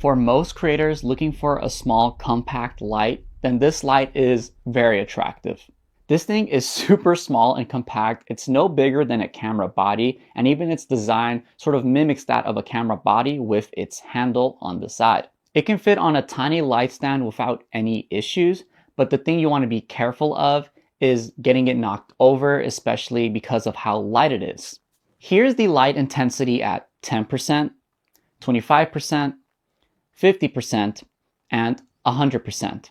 For most creators looking for a small compact light, then this light is very attractive. This thing is super small and compact. It's no bigger than a camera body, and even its design sort of mimics that of a camera body with its handle on the side. It can fit on a tiny light stand without any issues, but the thing you want to be careful of is getting it knocked over, especially because of how light it is. Here's the light intensity at 10%, 25%, 50%, and 100%.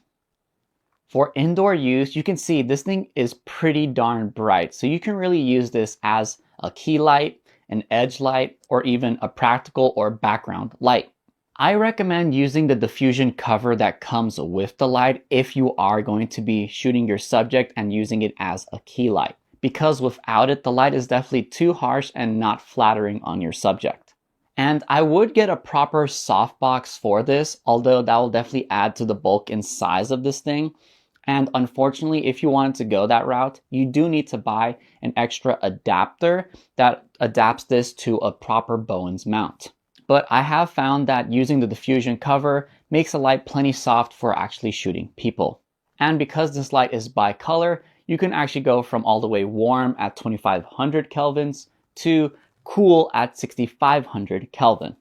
For indoor use, you can see this thing is pretty darn bright, so you can really use this as a key light, an edge light, or even a practical or background light. I recommend using the diffusion cover that comes with the light if you are going to be shooting your subject and using it as a key light, because without it, the light is definitely too harsh and not flattering on your subject. And I would get a proper softbox for this, although that will definitely add to the bulk and size of this thing. And unfortunately, if you wanted to go that route, you do need to buy an extra adapter that adapts this to a proper Bowens mount. But I have found that using the diffusion cover makes the light plenty soft for actually shooting people. And because this light is bicolor, you can actually go from all the way warm at 2500 kelvins to cool at 6500 Kelvin.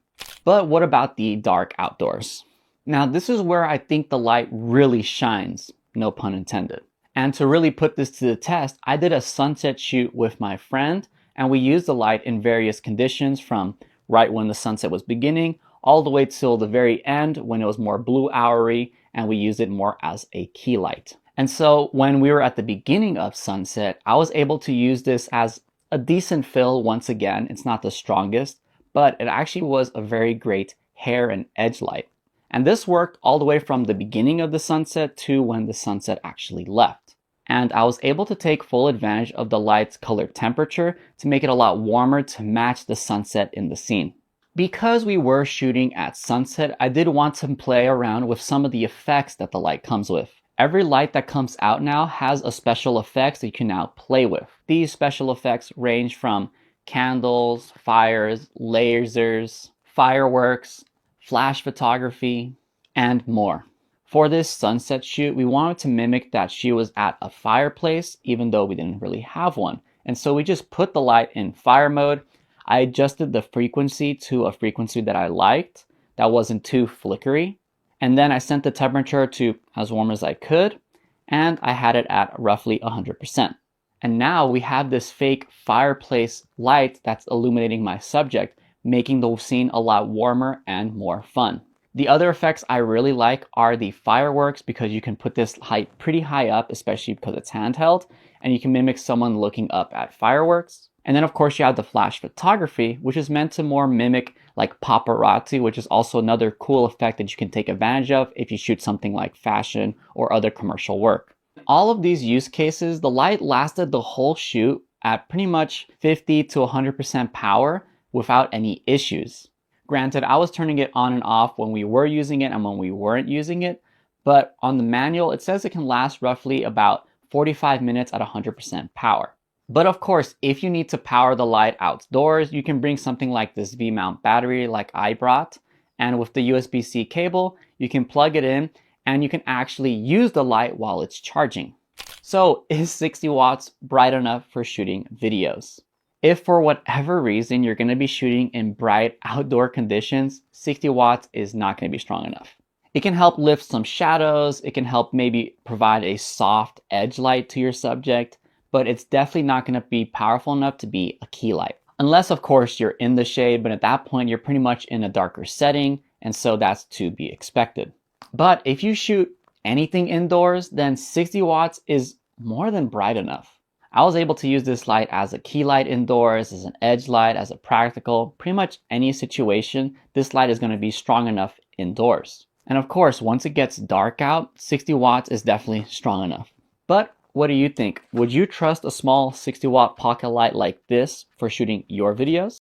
But what about the dark outdoors? Now this is where I think the light really shines, no pun intended. And to really put this to the test, I did a sunset shoot with my friend, and we used the light in various conditions from right when the sunset was beginning all the way till the very end when it was more blue houry, and we used it more as a key light. And so when we were at the beginning of sunset, I was able to use this as a decent fill. Once again, it's not the strongest, but it actually was a very great hair and edge light. And this worked all the way from the beginning of the sunset to when the sunset actually left. And I was able to take full advantage of the light's color temperature to make it a lot warmer to match the sunset in the scene. Because we were shooting at sunset, I did want to play around with some of the effects that the light comes with. Every light that comes out now has a special effects that you can now play with. These special effects range from candles, fires, lasers, fireworks, flash photography, and more. For this sunset shoot, we wanted to mimic that she was at a fireplace, even though we didn't really have one. And so we just put the light in fire mode. I adjusted the frequency to a frequency that I liked, that wasn't too flickery. And then I sent the temperature to as warm as I could, and I had it at roughly 100%. And now we have this fake fireplace light that's illuminating my subject, making the scene a lot warmer and more fun. The other effects I really like are the fireworks, because you can put this light pretty high up, especially because it's handheld, and you can mimic someone looking up at fireworks. And then of course you have the flash photography, which is meant to more mimic like paparazzi, which is also another cool effect that you can take advantage of if you shoot something like fashion or other commercial work. All of these use cases, the light lasted the whole shoot at pretty much 50 to 100% power without any issues. Granted, I was turning it on and off when we were using it and when we weren't using it, but on the manual it says it can last roughly about 45 minutes at 100% power. But of course, if you need to power the light outdoors, you can bring something like this V-mount battery like I brought, and with the USB-C cable, you can plug it in and you can actually use the light while it's charging. So is 60 watts bright enough for shooting videos? If for whatever reason you're going to be shooting in bright outdoor conditions, 60 watts is not going to be strong enough. It can help lift some shadows, it can help maybe provide a soft edge light to your subject, but it's definitely not going to be powerful enough to be a key light. Unless of course you're in the shade, but at that point you're pretty much in a darker setting, and so that's to be expected. But if you shoot anything indoors, then 60 watts is more than bright enough. I was able to use this light as a key light indoors, as an edge light, as a practical, pretty much any situation, this light is going to be strong enough indoors. And of course, once it gets dark out, 60 watts is definitely strong enough. But what do you think? Would you trust a small 60 watt pocket light like this for shooting your videos?